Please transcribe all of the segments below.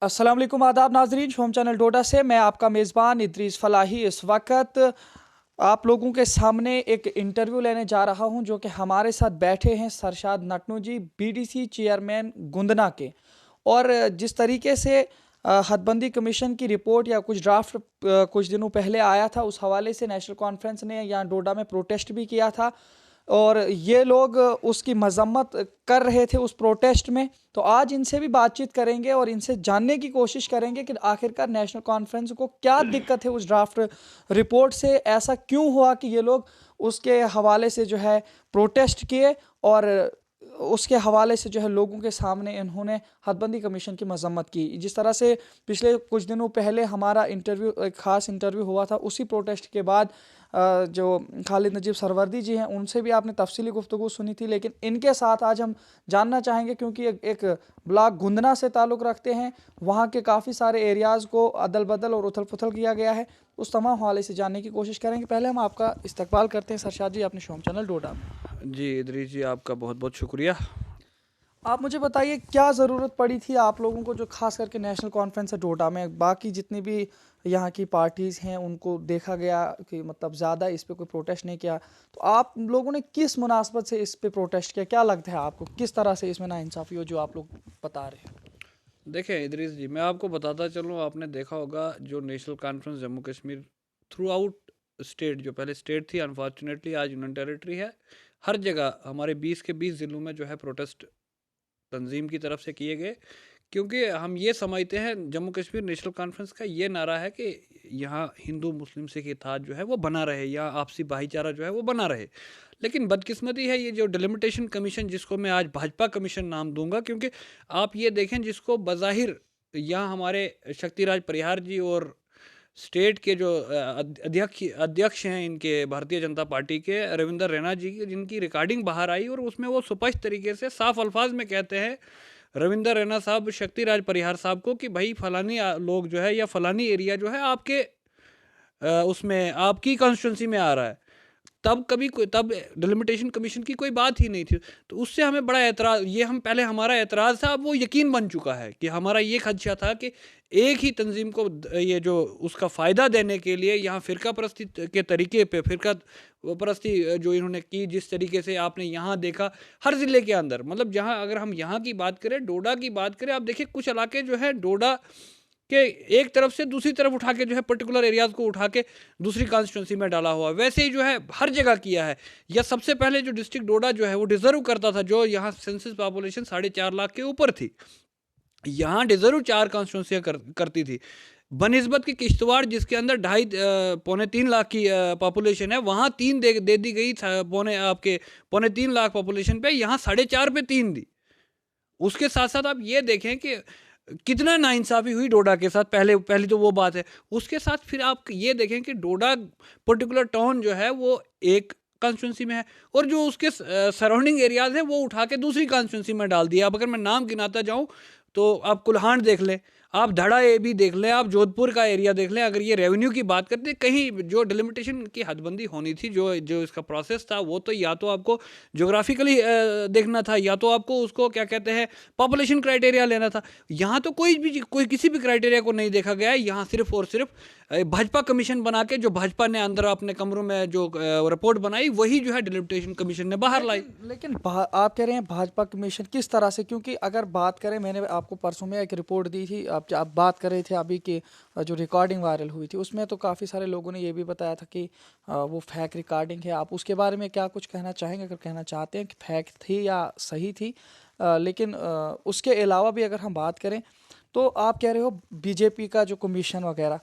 अस्सलाम वालेकुम आदाब नाजरीन, शोम चैनल डोडा से मैं आपका मेज़बान इद्रीस फलाही इस वक्त आप लोगों के सामने एक इंटरव्यू लेने जा रहा हूं जो कि हमारे साथ बैठे हैं सरशाद नटनू जी, बीडीसी चेयरमैन गुंदना के। और जिस तरीके से हदबंदी कमीशन की रिपोर्ट या कुछ ड्राफ्ट कुछ दिनों पहले आया था, उस हवाले से नेशनल कॉन्फ्रेंस ने यहाँ डोडा में प्रोटेस्ट भी किया था और ये लोग उसकी मजम्मत कर रहे थे उस प्रोटेस्ट में। तो आज इनसे भी बातचीत करेंगे और इनसे जानने की कोशिश करेंगे कि आखिरकार नेशनल कॉन्फ्रेंस को क्या दिक्कत है उस ड्राफ्ट रिपोर्ट से, ऐसा क्यों हुआ कि ये लोग उसके हवाले से जो है प्रोटेस्ट किए और उसके हवाले से जो है लोगों के सामने इन्होंने हदबंदी कमीशन की मजम्मत की। जिस तरह से पिछले कुछ दिनों पहले हमारा इंटरव्यू, एक ख़ास इंटरव्यू हुआ था, उसी प्रोटेस्ट के बाद जो खालिद नजीब सरवर्दी जी हैं उनसे भी आपने तफसीली गुफ्तगू सुनी थी। लेकिन इनके साथ आज हम जानना चाहेंगे क्योंकि एक ब्लॉक गुंदना से ताल्लुक़ रखते हैं, वहाँ के काफ़ी सारे एरियाज़ को अदल बदल और उथल पुथल किया गया है। उस तमाम हवाले से जानने की कोशिश करेंगे। पहले हम आपका इस्तकबाल करते हैं सरशाद जी अपने शोम चैनल डोडा में। जी इदरीस जी, आपका बहुत बहुत शुक्रिया। आप मुझे बताइए क्या ज़रूरत पड़ी थी आप लोगों को, जो खास करके नेशनल कॉन्फ्रेंस है डोडा में, बाकी जितनी भी यहाँ की पार्टीज़ हैं उनको देखा गया कि मतलब ज़्यादा इस पे कोई प्रोटेस्ट नहीं किया, तो आप लोगों ने किस मुनासबत से इस पे प्रोटेस्ट किया? क्या लगता है आपको किस तरह से इसमें नाइंसाफ़ी हो जो आप लोग बता रहे हैं? देखें इदरीस जी, मैं आपको बताता चलूँ, आपने देखा होगा जो national conference Jammu Kashmir through out state, जो पहले स्टेट थी अनफॉर्चुनेटली आज यूनियन टेरिटरी है, हर जगह हमारे 20 के 20 ज़िलों में जो है प्रोटेस्ट तंजीम की तरफ से किए गए। क्योंकि हम ये समझते हैं जम्मू कश्मीर नेशनल कॉन्फ्रेंस का ये नारा है कि यहाँ हिंदू मुस्लिम सिख इत्तेहाद जो है वो बना रहे, यहाँ आपसी भाईचारा जो है वो बना रहे। लेकिन बदकिस्मती है ये जो डिलिमिटेशन कमीशन, जिसको मैं आज भाजपा कमीशन नाम दूंगा, क्योंकि आप ये देखें जिसको बज़ाहिर यहाँ हमारे शक्तिराज परिहार जी और स्टेट के जो अध्यक्ष हैं इनके भारतीय जनता पार्टी के रविंदर रैना जी की, जिनकी रिकॉर्डिंग बाहर आई और उसमें वो स्पष्ट तरीके से साफ अल्फाज में कहते हैं रविंदर रैना साहब शक्तिराज परिहार साहब को कि भाई फलानी लोग जो है या फलानी एरिया जो है आपके उसमें आपकी कॉन्स्टिट्यूंसी में आ रहा है। तब डिलिमिटेशन कमीशन की कोई बात ही नहीं थी। तो उससे हमें बड़ा एतराज़, ये हम पहले हमारा एतराज़ था, अब वो यकीन बन चुका है कि हमारा ये खदशा था कि एक ही तंजीम को ये जो उसका फ़ायदा देने के लिए यहाँ फ़िरका परस्ती के तरीके पे फ़िरका परस्ती जो इन्होंने की, जिस तरीके से आपने यहाँ देखा हर ज़िले के अंदर, मतलब जहाँ अगर हम यहाँ की बात करें, डोडा की बात करें, आप देखिए कुछ इलाके जो है डोडा कि एक तरफ से दूसरी तरफ उठा के जो है पर्टिकुलर एरियाज़ को उठा के दूसरी कॉन्स्टिट्यूंसी में डाला हुआ, वैसे ही जो है हर जगह किया है। या सबसे पहले जो डिस्ट्रिक्ट डोडा जो है वो डिज़र्व करता था, जो यहाँ सेंसस पॉपुलेशन 4.5 लाख के ऊपर थी, यहाँ डिज़र्व 4 कॉन्स्टिट्यूंसियाँ करती थी। बनिस्बत की किश्तवाड़ जिसके अंदर 2.5 पौने 3 लाख की पॉपुलेशन है, वहाँ 3 दे दी गई, पौने 3 लाख पॉपुलेशन पे, यहाँ 4.5 पे 3 दी। उसके साथ साथ आप ये देखें कि कितना नाइंसाफ़ी हुई डोडा के साथ, पहली तो वो बात है। उसके साथ फिर आप ये देखें कि डोडा पर्टिकुलर टाउन जो है वो एक कॉन्स्टिट्यूंसी में है और जो उसके सराउंडिंग एरियाज़ हैं वो उठा के दूसरी कॉन्स्टिट्यूंसी में डाल दिया। अब अगर मैं नाम गिनाता जाऊँ तो आप कुल्हाड़ देख लें, आप धड़ा ए भी देख लें, आप जोधपुर का एरिया देख लें। अगर ये रेवेन्यू की बात करते, कहीं जो डिलिमिटेशन की हदबंदी होनी थी, जो जो इसका प्रोसेस था, वो तो या तो आपको जोग्राफिकली देखना था, या तो आपको उसको क्या कहते हैं पॉपुलेशन क्राइटेरिया लेना था। यहाँ तो कोई किसी भी क्राइटेरिया को नहीं देखा गया है। यहाँ सिर्फ और सिर्फ भाजपा कमीशन बना के, जो भाजपा ने अंदर अपने कमरों में जो रिपोर्ट बनाई, वही जो है डिलिमिटेशन कमीशन ने बाहर लाई। लेकिन आप कह रहे हैं भाजपा कमीशन किस तरह से? क्योंकि अगर बात करें, मैंने आपको परसों में एक रिपोर्ट दी थी, आप बात कर रहे थे अभी कि जो रिकॉर्डिंग वायरल हुई थी उसमें तो काफ़ी सारे लोगों ने ये भी बताया था कि वो फेक रिकॉर्डिंग है। आप उसके बारे में क्या कुछ कहना चाहेंगे, अगर कहना चाहते हैं कि फेक थी या सही थी? लेकिन उसके अलावा भी अगर हम बात करें तो आप कह रहे हो बीजेपी का जो कमीशन वगैरह,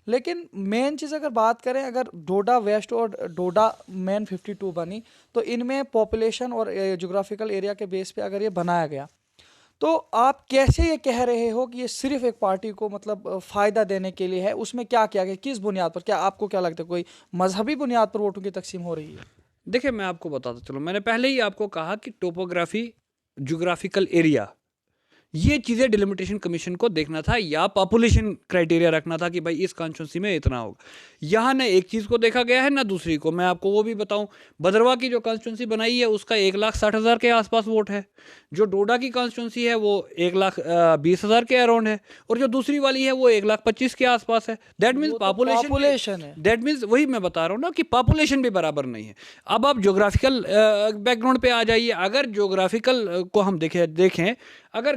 लेकिन मेन चीज़ अगर बात करें, अगर डोडा वेस्ट और डोडा मेन 52 बनी, तो इनमें पॉपुलेशन और जोग्राफिकल एरिया के बेस पे अगर ये बनाया गया, तो आप कैसे ये कह रहे हो कि ये सिर्फ एक पार्टी को मतलब फ़ायदा देने के लिए है? उसमें क्या किया गया, किस बुनियाद पर? क्या आपको क्या लगता है कोई मजहबी बुनियाद पर वोटों की तकसीम हो रही है? देखिए मैं आपको बताता चलूँ, मैंने पहले ही आपको कहा कि टोपोग्राफी, जोग्राफिकल एरिया, ये चीज़ें डिलिमिटेशन कमीशन को देखना था, या पॉपुलेशन क्राइटेरिया रखना था कि भाई इस कॉन्स्टिट्यूंसी में इतना होगा। यहाँ ना एक चीज़ को देखा गया है ना दूसरी को। मैं आपको वो भी बताऊं, भद्रवाह की जो कॉन्स्टिट्यूंसी बनाई है उसका 1,60,000 के आसपास वोट है। जो डोडा की कॉन्स्टिट्यूंसी है वो 1,20,000 के अराउंड है, और जो दूसरी वाली है वो 1,25,000 के आसपास है। दैट मीन्स पॉपुलेशन है। दैट मीन्स वही मैं बता रहा हूँ ना कि पॉपुलेशन भी बराबर नहीं है। अब आप ज्योग्राफिकल बैकग्राउंड पे आ जाइए। अगर ज्योग्राफिकल को हम देखें, अगर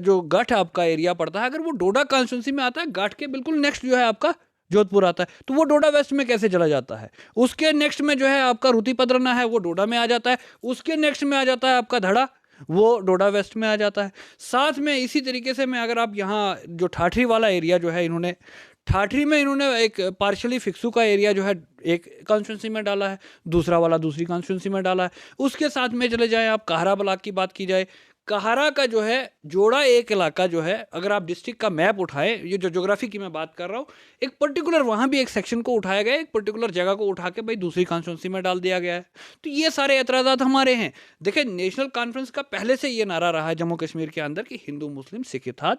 जो गढ़ आपका एरिया पड़ता है, अगर वो डोडा कॉन्स्टिट्यूंसी में आता है, गढ़ के बिल्कुल नेक्स्ट जो है आपका जोधपुर आता है, तो वो डोडा वेस्ट में कैसे चला जाता है? उसके नेक्स्ट में जो है आपका रूती पदरना है, वो डोडा में आ जाता है। उसके नेक्स्ट में आ जाता है आपका धड़ा, वो डोडा वेस्ट में आ जाता है। साथ में इसी तरीके से मैं अगर आप यहाँ जो ठाठरी वाला एरिया जो है, इन्होंने ठाठरी में इन्होंने एक पार्शली फिक्सू का एरिया जो है एक कॉन्स्टिट्यूंसी में डाला है, दूसरा वाला दूसरी कॉन्स्टिट्यूंसी में डाला है। उसके साथ में चले जाएं आप, काहरा ब्लॉक की बात की जाए, काहरा का जो है जोड़ा एक इलाका जो है, अगर आप डिस्ट्रिक्ट का मैप उठाएं, ये जो ज्योग्राफी की मैं बात कर रहा हूँ, एक पर्टिकुलर वहाँ भी एक सेक्शन को उठाया गया, एक पर्टिकुलर जगह को उठा के भाई दूसरी कॉन्स्टिट्यूंसी में डाल दिया गया है। तो ये सारे एतराज़ात हमारे हैं। देखिए, नेशनल कॉन्फ्रेंस का पहले से ये नारा रहा है जम्मू कश्मीर के अंदर कि हिंदू मुस्लिम सिख इत्तेहाद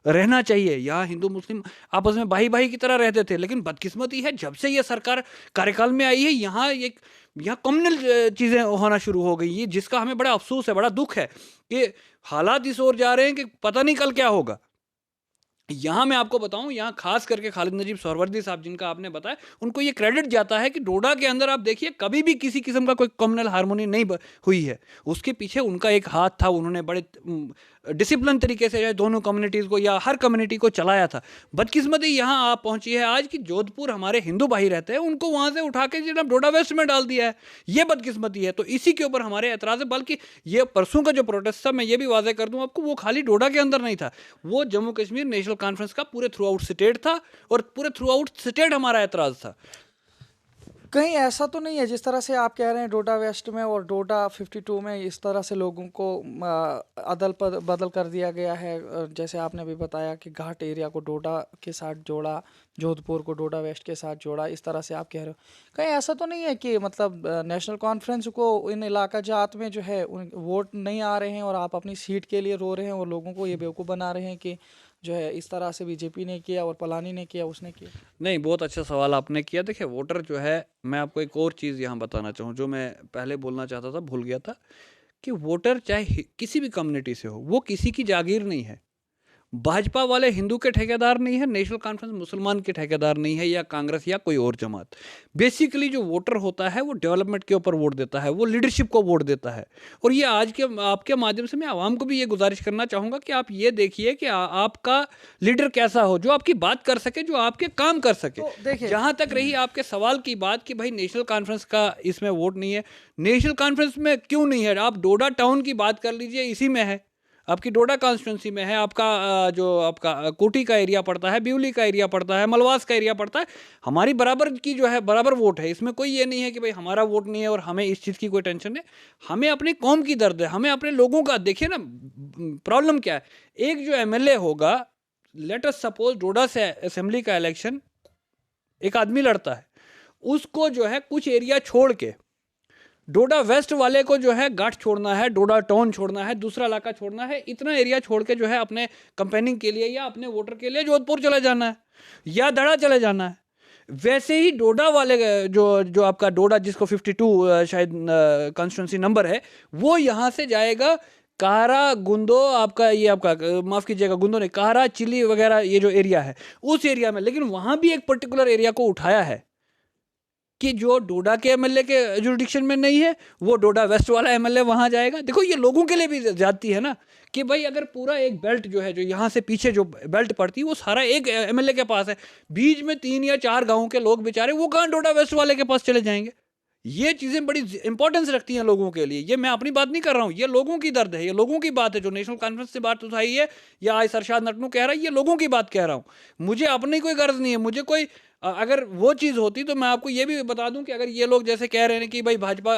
रहना चाहिए। यहाँ हिंदू मुस्लिम आपस में भाई भाई की तरह रहते थे, लेकिन बदकिस्मती है जब से ये सरकार कार्यकाल में आई है, यहाँ कम्युनल चीज़ें होना शुरू हो गई है, जिसका हमें बड़ा अफसोस है, बड़ा दुख है कि हालात इस ओर जा रहे हैं कि पता नहीं कल क्या होगा। यहाँ मैं आपको बताऊं, यहाँ खास करके खालिद नजीब सोहरवर्दी साहब जिनका आपने बताया, उनको ये क्रेडिट जाता है कि डोडा के अंदर आप देखिए कभी भी किसी किस्म का कोई कम्युनल हार्मोनी नहीं हुई है। उसके पीछे उनका एक हाथ था, उन्होंने बड़े डिसिप्लिन तरीके से दोनों कम्युनिटीज़ को या हर कम्युनिटी को चलाया था। बदकिस्मती यहाँ आप पहुंची है आज कि जोधपुर हमारे हिंदू भाई रहते हैं, उनको वहाँ से उठा के जनाब डोडा वेस्ट में डाल दिया है। ये बदकिस्मती है। तो इसी के ऊपर हमारे एतराज़ है। बल्कि ये परसों का जो प्रोटेस्ट था, मैं ये भी वाज़ेह कर दूँ आपको, वो खाली डोडा के अंदर नहीं था, वो जम्मू कश्मीर नेशनल कॉन्फ्रेंस का पूरे थ्रू आउट स्टेट था, और पूरे थ्रू आउट स्टेट हमारा एतराज़ था। कहीं ऐसा तो नहीं है जिस तरह से आप कह रहे हैं डोडा वेस्ट में और डोडा 52 में इस तरह से लोगों को बदल कर दिया गया है? जैसे आपने अभी बताया कि घाट एरिया को डोडा के साथ जोड़ा, जोधपुर को डोडा वेस्ट के साथ जोड़ा, इस तरह से आप कह रहे हो। कहीं ऐसा तो नहीं है कि मतलब नेशनल कॉन्फ्रेंस को इन इलाका जात में जो है उन वोट नहीं आ रहे हैं और आप अपनी सीट के लिए रो रहे हैं और लोगों को ये बेवकूफ़ बना रहे हैं कि जो है इस तरह से बीजेपी ने किया और पलानी ने किया, उसने किया? नहीं, बहुत अच्छा सवाल आपने किया। देखिए, वोटर जो है, मैं आपको एक और चीज़ यहाँ बताना चाहूँ जो मैं पहले बोलना चाहता था, भूल गया था, कि वोटर चाहे किसी भी कम्युनिटी से हो, वो किसी की जागीर नहीं है। भाजपा वाले हिंदू के ठेकेदार नहीं है, नेशनल कॉन्फ्रेंस मुसलमान के ठेकेदार नहीं है, या कांग्रेस या कोई और जमात। बेसिकली जो वोटर होता है वो डेवलपमेंट के ऊपर वोट देता है, वो लीडरशिप को वोट देता है। और ये आज के आपके माध्यम से मैं आवाम को भी ये गुजारिश करना चाहूँगा कि आप ये देखिए कि आपका लीडर कैसा हो, जो आपकी बात कर सके, जो आपके काम कर सके। तो देखिए, जहाँ तक रही आपके सवाल की बात कि भाई नेशनल कॉन्फ्रेंस का इसमें वोट नहीं है, नेशनल कॉन्फ्रेंस में क्यों नहीं है? आप डोडा टाउन की बात कर लीजिए, इसी में है, आपकी डोडा कॉन्स्टिट्यूंसी में है। आपका जो आपका कोटी का एरिया पड़ता है, बिवली का एरिया पड़ता है, मलवास का एरिया पड़ता है, हमारी बराबर की जो है बराबर वोट है। इसमें कोई ये नहीं है कि भाई हमारा वोट नहीं है और हमें इस चीज़ की कोई टेंशन नहीं। हमें अपनी कौम की दर्द है, हमें अपने लोगों का। देखिए ना, प्रॉब्लम क्या है, एक जो एमएलए होगा, लेट अस सपोज डोडा से असेंबली का इलेक्शन एक आदमी लड़ता है, उसको जो है कुछ एरिया छोड़ के डोडा वेस्ट वाले को जो है गाठ छोड़ना है, डोडा टाउन छोड़ना है, दूसरा इलाका छोड़ना है, इतना एरिया छोड़ के जो है अपने कैंपेनिंग के लिए या अपने वोटर के लिए जोधपुर चले जाना है या धड़ा चले जाना है। वैसे ही डोडा वाले जो आपका डोडा, जिसको 52 शायद कॉन्स्टिट्यूंसी नंबर है, वो यहाँ से जाएगा काहरा गुंदो, आपका ये आपका माफ़ कीजिएगा, गुंदो ने काहरा चिली वगैरह, ये जो एरिया है उस एरिया में। लेकिन वहाँ भी एक पर्टिकुलर एरिया को उठाया है कि जो डोडा के एमएलए के जुरिडिक्शन में नहीं है, वो डोडा वेस्ट वाला एमएलए वहाँ जाएगा। देखो, ये लोगों के लिए भी जाती है ना कि भाई अगर पूरा एक बेल्ट जो है, जो यहाँ से पीछे जो बेल्ट पड़ती है, वो सारा एक एमएलए के पास है, बीच में 3 या 4 गाँव के लोग बेचारे, वो कहाँ डोडा वेस्ट वाले के पास चले जाएंगे? ये चीज़ें बड़ी इंपॉर्टेंस रखती हैं लोगों के लिए। ये मैं अपनी बात नहीं कर रहा हूँ, ये लोगों की दर्द है, ये लोगों की बात है। जो नेशनल कॉन्फ्रेंस से बात उठाई है या आज सरशाद नटनू कह रहा है, ये लोगों की बात कह रहा हूँ। मुझे अपनी कोई गर्ज नहीं है, मुझे कोई अगर वो चीज़ होती तो मैं आपको ये भी बता दूं कि अगर ये लोग जैसे कह रहे हैं कि भाई भाजपा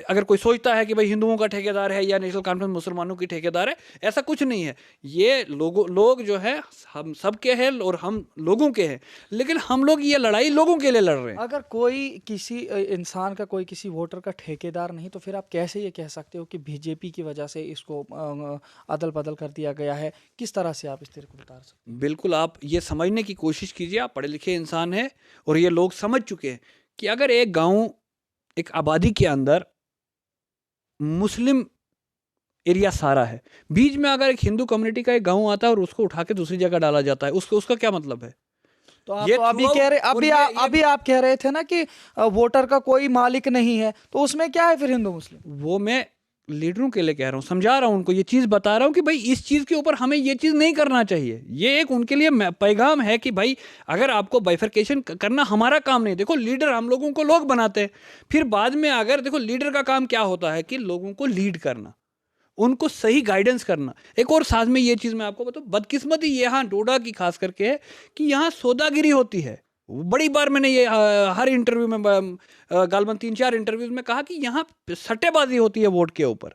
अगर कोई सोचता है कि भाई हिंदुओं का ठेकेदार है या नेशनल कॉन्फ्रेंस मुसलमानों की ठेकेदार है, ऐसा कुछ नहीं है। ये लोग जो है हम सब के हैं और हम लोगों के हैं, लेकिन हम लोग ये लड़ाई लोगों के लिए लड़ रहे हैं। अगर कोई किसी इंसान का, कोई किसी वोटर का ठेकेदार नहीं, तो फिर आप कैसे ये कह सकते हो कि बीजेपी की वजह से इसको अदल बदल कर दिया गया है? किस तरह से आप इस तरह को बता सकते बिल्कुल, आप ये समझने की कोशिश कीजिए, आप पढ़े लिखे इंसान हैं और ये लोग समझ चुके हैं कि अगर एक गांव, एक आबादी के अंदर मुस्लिम एरिया सारा है, बीच में अगर एक हिंदू कम्युनिटी का एक गांव आता है और उसको उठा के दूसरी जगह डाला जाता है, उसको उसका क्या मतलब है? तो आप ये तो अभी throughout- कह रहे और ये अभी आप कह रहे थे ना कि वोटर का कोई मालिक नहीं है, तो उसमें क्या है फिर हिंदू मुस्लिम? वो मैं लीडरों के लिए कह रहा हूँ, समझा रहा हूँ उनको, ये चीज़ बता रहा हूँ कि भाई इस चीज़ के ऊपर हमें ये चीज़ नहीं करना चाहिए। ये एक उनके लिए पैगाम है कि भाई अगर आपको बाइफरकेशन करना हमारा काम नहीं। देखो लीडर हम लोगों को लोग बनाते हैं, फिर बाद में अगर देखो लीडर का काम क्या होता है कि लोगों को लीड करना, उनको सही गाइडेंस करना। एक और साथ में ये चीज़ मैं आपको बताऊँ, बदकिस्मती यहाँ डोडा की खास करके है कि यहाँ सौदागिरी होती है। बड़ी बार मैंने ये हर इंटरव्यू में गालबन 3-4 इंटरव्यूज में कहा कि यहाँ सट्टेबाजी होती है वोट के ऊपर।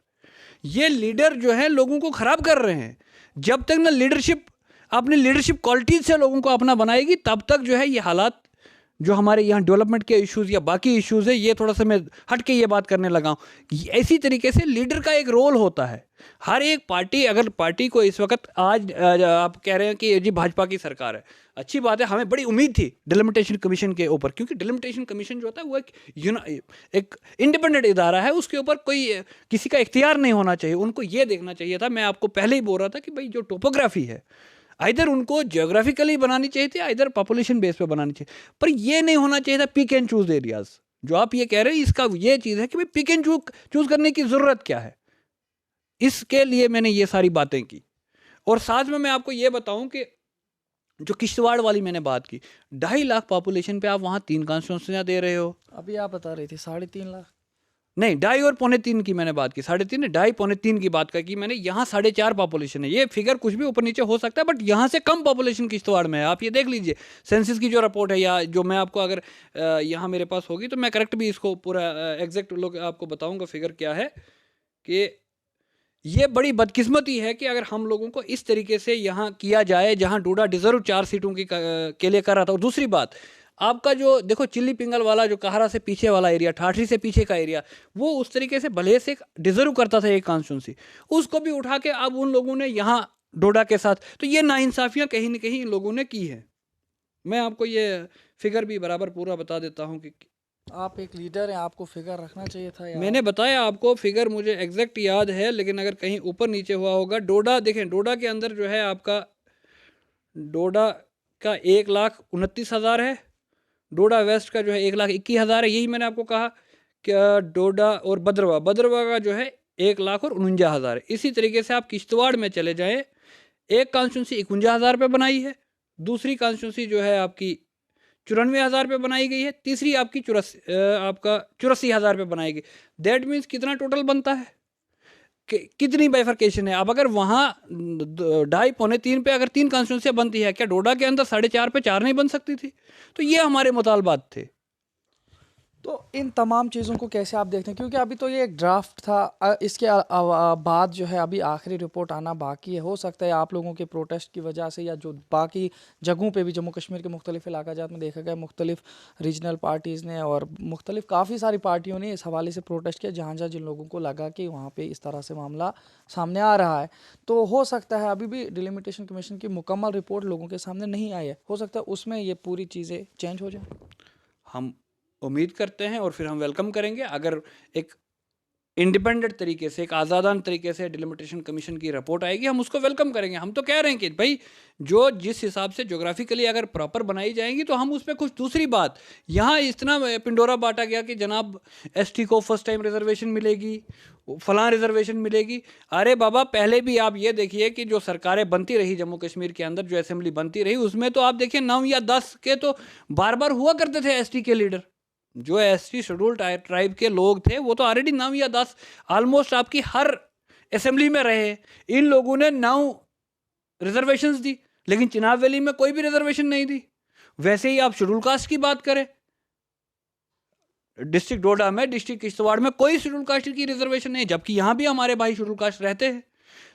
ये लीडर जो है लोगों को खराब कर रहे हैं। जब तक ना लीडरशिप अपनी लीडरशिप क्वालिटीज से लोगों को अपना बनाएगी, तब तक जो है ये हालात जो हमारे यहाँ डेवलपमेंट के इश्यूज या बाकी इश्यूज है, ये थोड़ा सा मैं हट के ये बात करने लगा हूँ। इसी तरीके से लीडर का एक रोल होता है। हर एक पार्टी, अगर पार्टी को इस वक्त आज आप कह रहे हैं कि जी भाजपा की सरकार है, अच्छी बात है, हमें बड़ी उम्मीद थी डिलिमिटेशन कमीशन के ऊपर, क्योंकि डिलिमिटेशन कमीशन जो होता है वो एक इंडिपेंडेंट इदारा है, उसके ऊपर कोई किसी का इख्तियार नहीं होना चाहिए। उनको ये देखना चाहिए था, मैं आपको पहले ही बोल रहा था कि भाई जो टोपोग्राफी है इधर उनको जियोग्राफिकली बनानी चाहिए थी, इधर पॉपुलेशन बेस पे बनानी चाहिए, पर ये नहीं होना चाहिए था पिक एंड चूज एरियाज। जो आप ये कह रहे हैं इसका ये चीज़ है कि भाई पिक एंड चूज करने की ज़रूरत क्या है, इसके लिए मैंने ये सारी बातें की। और साथ में मैं आपको ये बताऊं कि जो किश्तवाड़ वाली मैंने बात की, 2.5 लाख पॉपुलेशन पे आप वहाँ 3 कॉन्स्टिट्यूंसियाँ दे रहे हो। अभी आप बता रहे थे 3.5 लाख। नहीं, 2.5 और 2.25 की मैंने बात की, 3.5 2.5 2.25 की बात की मैंने। यहाँ 4.5 पॉपुलेशन है। ये फिगर कुछ भी ऊपर नीचे हो सकता है, बट यहाँ से कम पॉपुलेशन किश्तवाड़ में है। आप ये देख लीजिए सेंसस की जो रिपोर्ट है, या जो मैं आपको अगर यहाँ मेरे पास होगी तो मैं करेक्ट भी इसको पूरा एग्जैक्ट लोग आपको बताऊँगा फिगर क्या है। कि ये बड़ी बदकिस्मती है कि अगर हम लोगों को इस तरीके से यहाँ किया जाए, जहाँ डोडा डिजर्व 4 सीटों की के लिए कर रहा था। और दूसरी बात, आपका जो देखो चिल्ली पिंगल वाला जो काहरा से पीछे वाला एरिया, ठाठरी से पीछे का एरिया, वो उस तरीके से भले से डिजर्व करता था एक कॉन्स्टिट्यूंसी, उसको भी उठा के अब उन लोगों ने यहाँ डोडा के साथ, तो ये नाइंसाफियाँ कहीं ना कहीं इन लोगों ने की है। मैं आपको ये फिगर भी बराबर पूरा बता देता हूँ कि आप एक लीडर हैं, आपको फिगर रखना चाहिए था यार। मैंने बताया आपको, फिगर मुझे एग्जैक्ट याद है, लेकिन अगर कहीं ऊपर नीचे हुआ होगा। डोडा देखें, डोडा के अंदर जो है आपका डोडा का 1,29,000 है, डोडा वेस्ट का जो है 1,21,000 है। यही मैंने आपको कहा कि डोडा और बदरवा का जो है 1,49,000 है। इसी तरीके से आप किश्तवाड़ में चले जाएं, एक कॉन्स्टिट्यूंसी 51,000 रुपये बनाई है, दूसरी कॉन्स्टिट्यूंसी जो है आपकी 94,000 रुपये बनाई गई है, तीसरी आपकी 84,000 रुपये बनाई गई। दैट मीन्स कितना टोटल बनता है, कितनी बाइफरकेशन है। अब अगर वहाँ 2.5 पौने 3 पे अगर 3 कॉन्स्टिट्यूंसियाँ बनती है, क्या डोडा के अंदर 4.5 पे 4 नहीं बन सकती थी? तो ये हमारे मुतालबात थे। तो इन तमाम चीज़ों को कैसे आप देखते हैं? क्योंकि अभी तो ये एक ड्राफ्ट था, इसके बाद जो है अभी आखिरी रिपोर्ट आना बाकी है। हो सकता है आप लोगों के प्रोटेस्ट की वजह से, या जो बाकी जगहों पे भी जम्मू कश्मीर के मुख्तलिफ इलाकाजात में देखा गया, मुख्तलिफ रीजनल पार्टीज़ ने और मुख्तलिफ काफ़ी सारी पार्टियों ने इस हवाले से प्रोटेस्ट किया, जहाँ जहाँ जिन लोगों को लगा कि वहाँ पर इस तरह से मामला सामने आ रहा है। तो हो सकता है अभी भी डिलिमिटेशन कमीशन की मुकम्मल रिपोर्ट लोगों के सामने नहीं आई है, हो सकता है उसमें ये पूरी चीज़ें चेंज हो जाए। हम उम्मीद करते हैं और फिर हम वेलकम करेंगे अगर एक इंडिपेंडेंट तरीके से, एक आज़ादान तरीके से डिलिमिटेशन कमीशन की रिपोर्ट आएगी, हम उसको वेलकम करेंगे। हम तो कह रहे हैं कि भाई जो जिस हिसाब से ज्योग्राफिकली अगर प्रॉपर बनाई जाएंगी तो हम उस पर कुछ, दूसरी बात, यहाँ इतना पिंडोरा बांटा गया कि जनाब एसटी को फर्स्ट टाइम रिजर्वेशन मिलेगी, फलां रिजर्वेशन मिलेगी। अरे बाबा, पहले भी आप ये देखिए कि जो सरकारें बनती रही जम्मू कश्मीर के अंदर, जो असेंबली बनती रही, उसमें तो आप देखिए 9 या 10 के तो बार बार हुआ करते थे एसटी के लीडर। जो एसटी शेड्यूल ट्राइब के लोग थे वो तो ऑलरेडी 9 या 10 ऑलमोस्ट आपकी हर असेंबली में रहे। इन लोगों ने 9 रिजर्वेशंस दी, लेकिन चिनाब वैली में कोई भी रिजर्वेशन नहीं दी। वैसे ही आप शेड्यूल कास्ट की बात करें, डिस्ट्रिक्ट डोडा में, डिस्ट्रिक्ट किश्तवाड़ में कोई शेड्यूल कास्ट की रिजर्वेशन नहीं, जबकि यहाँ भी हमारे भाई शेड्यूल कास्ट रहते हैं।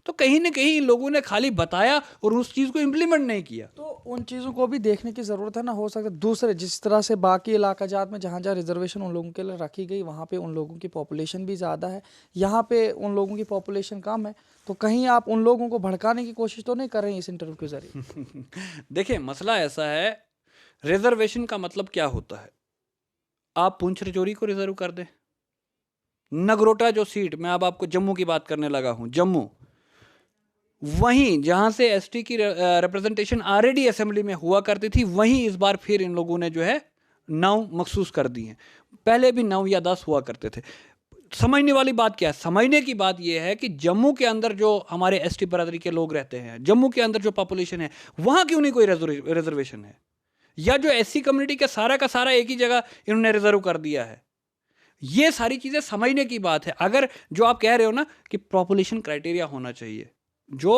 तो कहीं ना कहीं इन लोगों ने खाली बताया और उस चीज़ को इम्प्लीमेंट नहीं किया। तो उन चीज़ों को भी देखने की ज़रूरत है ना। हो सकता है दूसरे जिस तरह से बाकी इलाका जात में जहाँ जहाँ रिजर्वेशन उन लोगों के लिए रखी गई, वहाँ पे उन लोगों की पॉपुलेशन भी ज़्यादा है, यहाँ पे उन लोगों की पॉपुलेशन कम है। तो कहीं आप उन लोगों को भड़काने की कोशिश तो नहीं कर रहे हैं इस इंटरव्यू के जरिए? देखिए, मसला ऐसा है, रिजर्वेशन का मतलब क्या होता है? आप पुंछ राजौरी को रिजर्व कर दें, नगरोटा जो सीट, मैं अब आपको जम्मू की बात करने लगा हूं, जम्मू, वहीं जहां से एसटी की रिप्रेजेंटेशन ऑलरेडी असेंबली में हुआ करती थी, वहीं इस बार फिर इन लोगों ने जो है 9 मखसूस कर दी हैं। पहले भी 9 या 10 हुआ करते थे। समझने वाली बात क्या है? समझने की बात यह है कि जम्मू के अंदर जो हमारे एसटी बरादरी के लोग रहते हैं, जम्मू के अंदर जो पॉपुलेशन है, वहां क्यों नहीं कोई रिजर्वेशन है? या जो एससी कम्युनिटी का सारा एक ही जगह इन्होंने रिजर्व कर दिया है? ये सारी चीजें समझने की बात है। अगर जो आप कह रहे हो ना कि पॉपुलेशन क्राइटेरिया होना चाहिए, जो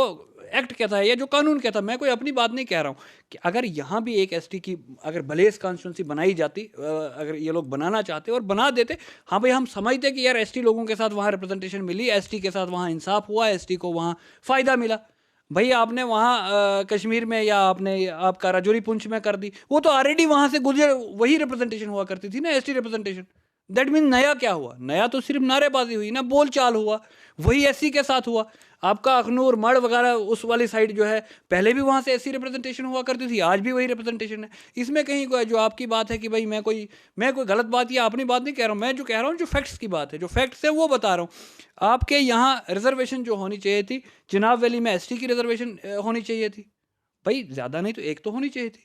एक्ट कहता है या जो कानून कहता है, मैं कोई अपनी बात नहीं कह रहा हूं, कि अगर यहां भी एक एसटी की अगर भलेस कॉन्स्टिट्यूंसी बनाई जाती, अगर ये लोग बनाना चाहते और बना देते, हाँ भाई, हम समझते कि यार एसटी लोगों के साथ वहां रिप्रेजेंटेशन मिली, एसटी के साथ वहां इंसाफ हुआ, एसटी को वहां फायदा मिला। भाई आपने वहाँ कश्मीर में या आपने आपका राजौरी पुंछ में कर दी, वो तो ऑलरेडी वहां से गुजर वही रिप्रेजेंटेशन हुआ करती थी ना, एसटी रिप्रेजेंटेशन। दैट मीन नया क्या हुआ? नया तो सिर्फ नारेबाजी हुई ना, बोल चाल हुआ, वही एससी के साथ हुआ। आपका अखनूर मड़ वगैरह उस वाली साइड जो है, पहले भी वहां से एससी रिप्रेजेंटेशन हुआ करती थी, आज भी वही रिप्रेजेंटेशन है। इसमें कहीं कोई जो आपकी बात है कि भाई मैं कोई गलत बात या अपनी बात नहीं कह रहा हूँ, मैं जो कह रहा हूँ जो फैक्ट्स की बात है, जो फैक्ट्स है वो बता रहा हूँ। आपके यहाँ रिजर्वेशन जो होनी चाहिए थी, चिनाब वैली में एसटी की रिजर्वेशन होनी चाहिए थी, भाई ज्यादा नहीं तो एक तो होनी चाहिए थी।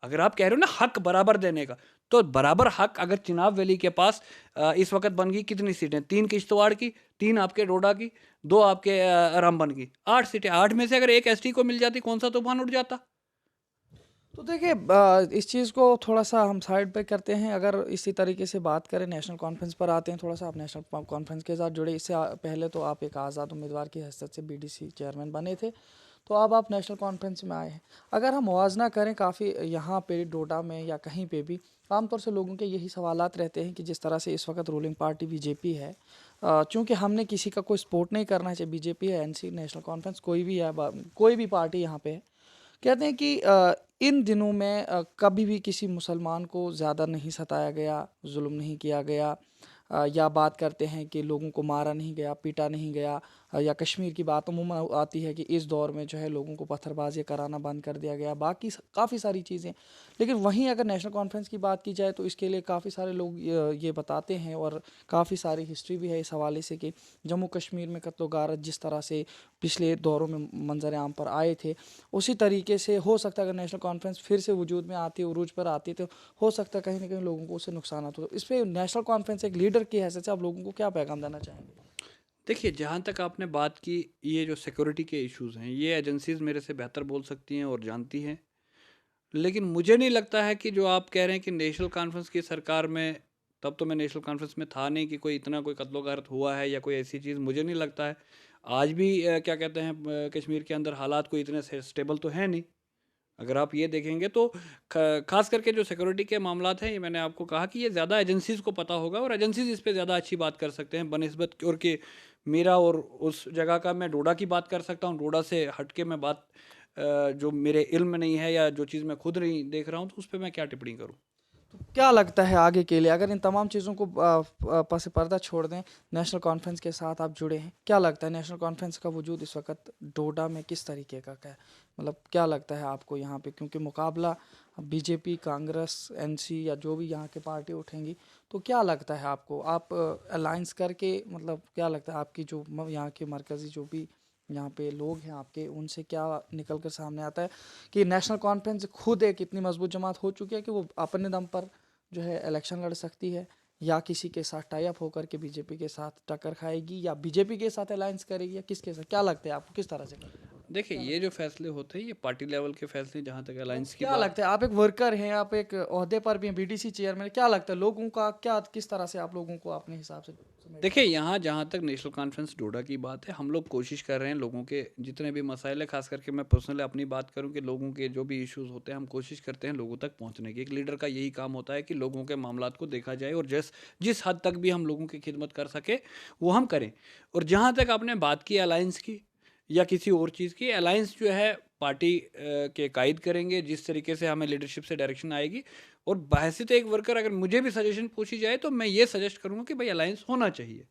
अगर आप कह रहे हो ना हक बराबर देने का, तो बराबर हक अगर चिनाब वैली के पास इस वक्त बन गई कितनी सीटें? 3 किश्तवाड़ की, 3 आपके डोडा की, 2 आपके रामबन की, 8 सीटें। 8 में से अगर एक एसटी को मिल जाती, कौन सा तूफान उठ जाता? तो देखिए, इस चीज़ को थोड़ा सा हम साइड पे करते हैं। अगर इसी तरीके से बात करें, नेशनल कॉन्फ्रेंस पर आते हैं। थोड़ा सा आप नेशनल कॉन्फ्रेंस के साथ जुड़े। इससे पहले तो आप एक आज़ाद उम्मीदवार की हैसियत से बीडीसी चेयरमैन बने थे, तो अब आप नेशनल कॉन्फ्रेंस में आए हैं। अगर हम मुवाजना करें, काफ़ी यहाँ पे डोडा में या कहीं पे भी आमतौर से लोगों के यही सवालात रहते हैं कि जिस तरह से इस वक्त रूलिंग पार्टी बीजेपी है, चूँकि हमने किसी का कोई सपोर्ट नहीं करना है, चाहे बीजेपी है, एनसी, नेशनल कॉन्फ्रेंस, कोई भी है, कोई भी पार्टी यहाँ पे है, कहते हैं कि इन दिनों में कभी भी किसी मुसलमान को ज़्यादा नहीं सताया गया, जुल्म नहीं किया गया, या बात करते हैं कि लोगों को मारा नहीं गया, पीटा नहीं गया, या कश्मीर की बात अमूमन आती है कि इस दौर में जो है लोगों को पत्थरबाजी कराना बंद कर दिया गया, बाकी काफ़ी सारी चीज़ें। लेकिन वहीं अगर नेशनल कॉन्फ्रेंस की बात की जाए तो इसके लिए काफ़ी सारे लोग ये बताते हैं, और काफ़ी सारी हिस्ट्री भी है इस हवाले से, कि जम्मू कश्मीर में कत्लो गारत जिस तरह से पिछले दौरों में मंजर आम पर आए थे, उसी तरीके से हो सकता है अगर नेशनल कॉन्फ्रेंस फिर से वजूद में आती है, उरूज पर आती है, तो हो सकता है कहीं ना कहीं लोगों को उससे नुकसान हो। तो इस पर नेशनल कॉन्फ्रेंस एक लीडर की हैसियत से आप लोगों को क्या पैगाम देना चाहेंगे? देखिए, जहाँ तक आपने बात की, ये जो सिक्योरिटी के इश्यूज़ हैं, ये एजेंसीज़ मेरे से बेहतर बोल सकती हैं और जानती हैं। लेकिन मुझे नहीं लगता है कि जो आप कह रहे हैं कि नेशनल कॉन्फ्रेंस की सरकार में, तब तो मैं नेशनल कॉन्फ्रेंस में था नहीं, कि कोई इतना कोई कत्लो गारत हुआ है या कोई ऐसी चीज़, मुझे नहीं लगता है। आज भी क्या कहते हैं, कश्मीर के अंदर हालात कोई इतने स्टेबल तो है नहीं। अगर आप ये देखेंगे तो खास करके जो सिक्योरिटी के मामलात हैं, ये मैंने आपको कहा कि ये ज़्यादा एजेंसीज़ को पता होगा, और एजेंसीज़ इस पे ज़्यादा अच्छी बात कर सकते हैं बनिस्बत, और कि मेरा और उस जगह का, मैं डोडा की बात कर सकता हूँ, डोडा से हट के मैं बात जो मेरे इल्म में नहीं है या जो चीज़ मैं खुद नहीं देख रहा हूँ, तो उस पर मैं क्या टिप्पणी करूँ? क्या लगता है आगे के लिए, अगर इन तमाम चीज़ों को पस पर्दा छोड़ दें, नेशनल कॉन्फ्रेंस के साथ आप जुड़े हैं, क्या लगता है नेशनल कॉन्फ्रेंस का वजूद इस वक्त डोडा में किस तरीके का है? मतलब क्या लगता है आपको यहाँ पे, क्योंकि मुकाबला बीजेपी, कांग्रेस, एनसी या जो भी यहाँ के पार्टी उठेंगी, तो क्या लगता है आपको, आप अलायंस करके, मतलब क्या लगता है आपकी जो यहाँ के मरकज़ी जो भी यहाँ पे लोग हैं आपके, उनसे क्या निकल कर सामने आता है कि नेशनल कॉन्फ्रेंस खुद एक इतनी मजबूत जमात हो चुकी है कि वो अपने दम पर जो है इलेक्शन लड़ सकती है, या किसी के साथ टाई अप होकर के बीजेपी के साथ टक्कर खाएगी, या बीजेपी के साथ अलायंस करेगी, या किसके साथ? क्या लगता है आपको, किस तरह से करेगी? देखिए, ये जो फैसले होते हैं, ये पार्टी लेवल के फैसले, जहाँ तक तो अलायंस की क्या बात। लगता है, आप एक वर्कर हैं, आप एक ओहदे पर भी हैं, बीडीसी चेयरमैन, क्या लगता है लोगों का क्या, किस तरह से आप लोगों को अपने हिसाब से में? देखिए, यहाँ जहाँ तक नेशनल कॉन्फ्रेंस डोडा की बात है, हम लोग कोशिश कर रहे हैं लोगों के जितने भी मसाइल है, ख़ास करके मैं पर्सनली अपनी बात करूँ कि लोगों के जो भी इश्यूज़ होते हैं, हम कोशिश करते हैं लोगों तक पहुँचने की। एक लीडर का यही काम होता है कि लोगों के मामलात को देखा जाए और जिस हद तक भी हम लोगों की खिदमत कर सके, वो हम करें। और जहाँ तक आपने बात की अलायंस की या किसी और चीज़ की, अलायंस जो है पार्टी के कायद करेंगे, जिस तरीके से हमें लीडरशिप से डायरेक्शन आएगी। और बहैसियत एक वर्कर अगर मुझे भी सजेशन पूछी जाए तो मैं ये सजेस्ट करूँगा कि भाई अलायंस होना चाहिए।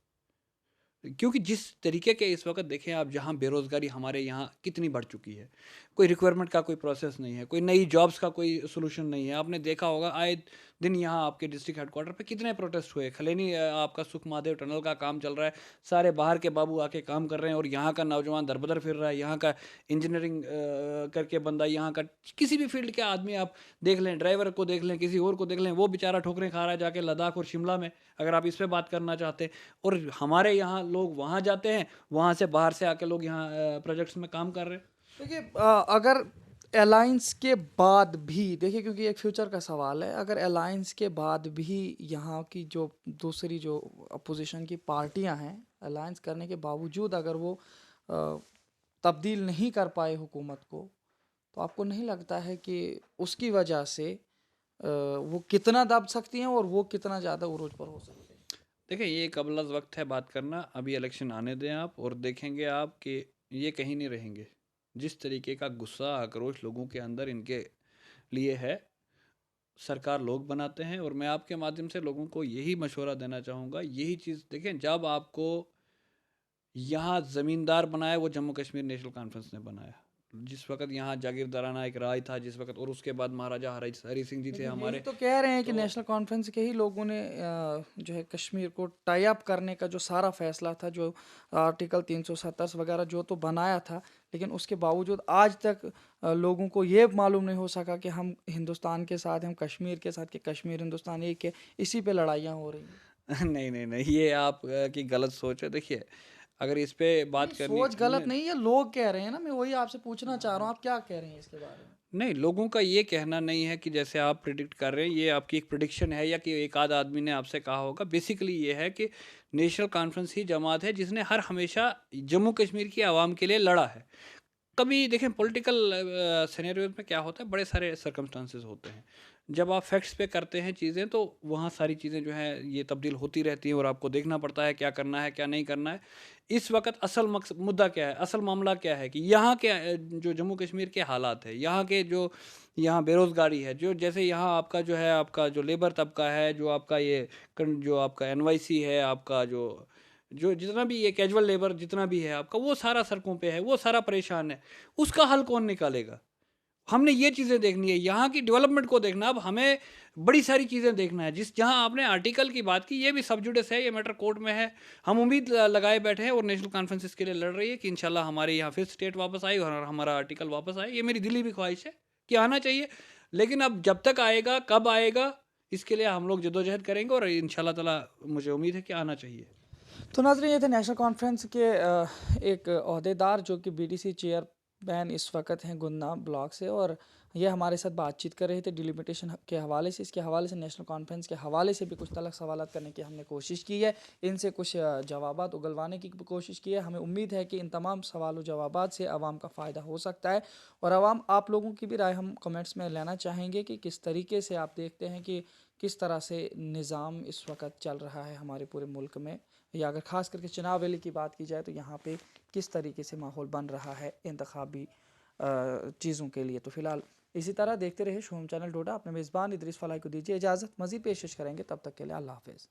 क्योंकि जिस तरीके के इस वक्त देखें आप, जहाँ बेरोज़गारी हमारे यहाँ कितनी बढ़ चुकी है, कोई रिक्वायरमेंट का कोई प्रोसेस नहीं है, कोई नई जॉब्स का कोई सोल्यूशन नहीं है। आपने देखा होगा आए दिन यहाँ आपके डिस्ट्रिक्ट हेडक्वार्टर पे कितने प्रोटेस्ट हुए। खलेनी आपका सुख महादेव टनल का काम चल रहा है, सारे बाहर के बाबू आके काम कर रहे हैं और यहाँ का नौजवान दरबदर फिर रहा है। यहाँ का इंजीनियरिंग करके बंदा, यहाँ का किसी भी फील्ड के आदमी आप देख लें, ड्राइवर को देख लें, किसी और को देख लें, वो बेचारा ठोकरें खा रहा है जाके लद्दाख और शिमला में, अगर आप इस पे बात करना चाहते हैं। और हमारे यहाँ लोग वहाँ जाते हैं, वहाँ से बाहर से आके लोग यहाँ प्रोजेक्ट्स में काम कर रहे हैं। देखिए, अगर अलायंस के बाद भी देखिए, क्योंकि एक फ्यूचर का सवाल है, अगर अलायंस के बाद भी यहाँ की जो दूसरी जो अपोजिशन की पार्टियां हैं, अलायंस करने के बावजूद अगर वो अ, तब्दील नहीं कर पाए हुकूमत को, तो आपको नहीं लगता है कि उसकी वजह से वो कितना दब सकती हैं और वो कितना ज़्यादा उरूज पर हो सकते हैं? देखिए, ये कबल अज़ वक्त है बात करना, अभी इलेक्शन आने दें आप और देखेंगे आप कि ये कहीं नहीं रहेंगे। जिस तरीके का गुस्सा आक्रोश लोगों के अंदर इनके लिए है, सरकार लोग बनाते हैं। और मैं आपके माध्यम से लोगों को यही मशवरा देना चाहूँगा, यही चीज़ देखें, जब आपको यहाँ ज़मींदार बनाया वो जम्मू कश्मीर नेशनल कॉन्फ्रेंस ने बनाया। जिस वक़्त यहाँ जागीरदाराना एक राज था, जिस वक़्त, और उसके बाद महाराजा हरी सिंह जी थे लेकिन यही हमारे। तो कह रहे हैं कि तो नेशनल कॉन्फ्रेंस के ही लोगों ने जो है कश्मीर को टाई अप करने का जो सारा फैसला था, जो आर्टिकल 370 वगैरह जो तो बनाया था, लेकिन उसके बावजूद आज तक लोगों को ये मालूम नहीं हो सका कि हम हिंदुस्तान के साथ, हम कश्मीर के साथ, कि कश्मीर हिंदुस्तान एक है, इसी पे लड़ाइयाँ हो रही हैं। नहीं, नहीं, नहीं, ये आप की गलत सोच है। देखिए, अगर इस पे बात नहीं, करनी सोच गलत न नहीं है, लोग कह रहे हैं ना, मैं वही आपसे पूछना चाह रहा हूँ, आप क्या कह रहे हैं इसके बारे में? नहीं, लोगों का ये कहना नहीं है कि जैसे आप प्रेडिक्ट कर रहे हैं, ये आपकी एक प्रेडिक्शन है या कि एक आध आदमी ने आपसे कहा होगा। बेसिकली ये है कि नेशनल कॉन्फ्रेंस ही जमात है जिसने हर हमेशा जम्मू कश्मीर की आवाम के लिए लड़ा है। कभी देखें पॉलिटिकल सिनेरियोज में क्या होता है, बड़े सारे सर्कमस्टांसेस होते हैं। जब आप फैक्ट्स पे करते हैं चीज़ें तो वहाँ सारी चीज़ें जो हैं ये तब्दील होती रहती हैं और आपको देखना पड़ता है क्या करना है क्या नहीं करना है। इस वक्त असल मकसद मुद्दा क्या है, असल मामला क्या है कि यहाँ के जो जम्मू कश्मीर के हालात है, यहाँ के जो यहाँ बेरोज़गारी है, जो जैसे यहाँ आपका जो है, आपका जो लेबर तबका है, जो आपका ये जो आपका एनवाईसी है, आपका जो जो जितना भी ये कैजुअल लेबर जितना भी है आपका, वो सारा सड़कों पे है, वो सारा परेशान है। उसका हल कौन निकालेगा? हमने ये चीज़ें देखनी है, यहाँ की डेवलपमेंट को देखना। अब हमें बड़ी सारी चीज़ें देखना है। जिस जहाँ आपने आर्टिकल की बात की, ये भी सब जुडिस है, ये मैटर कोर्ट में है। हम उम्मीद लगाए बैठे हैं और नेशनल कॉन्फ्रेंस इसके लिए लड़ रही है कि इंशाल्लाह हमारे यहाँ फिर स्टेट वापस आए और हमारा आर्टिकल वापस आए। ये मेरी दिली भी ख्वाहिश है कि आना चाहिए। लेकिन अब जब तक आएगा, कब आएगा, इसके लिए हम लोग जद्दोजहद करेंगे और इंशाल्लाह ताला मुझे उम्मीद है कि आना चाहिए। तो नाज़रीन, ये थे नेशनल कॉन्फ्रेंस के एक अहदेदार जो कि बीडीसी चेयरमैन इस वक्त हैं गुन्ना ब्लॉक से, और ये हमारे साथ बातचीत कर रहे थे डिलिमिटेशन के हवाले से, इसके हवाले से, नेशनल कॉन्फ्रेंस के हवाले से भी कुछ तलक सवालात करने की हमने कोशिश की है, इनसे कुछ जवाबात उगलवाने की भी कोशिश की है। हमें उम्मीद है कि इन तमाम सवाल जवाबात से आवाम का फ़ायदा हो सकता है, और आवाम, आप लोगों की भी राय हम कमेंट्स में लेना चाहेंगे कि किस तरीके से आप देखते हैं कि किस तरह से निज़ाम इस वक्त चल रहा है हमारे पूरे मुल्क में, या अगर ख़ास करके चुनाव रैली की बात की जाए तो यहाँ पे किस तरीके से माहौल बन रहा है इंतखाबी चीज़ों के लिए। तो फ़िलहाल इसी तरह देखते रहे शोम चैनल डोडा। अपने मेज़बान इदरीस फलाही को दीजिए इजाज़त, मज़ीद पेशकश करेंगे, तब तक के लिए अल्लाह हाफ़िज़।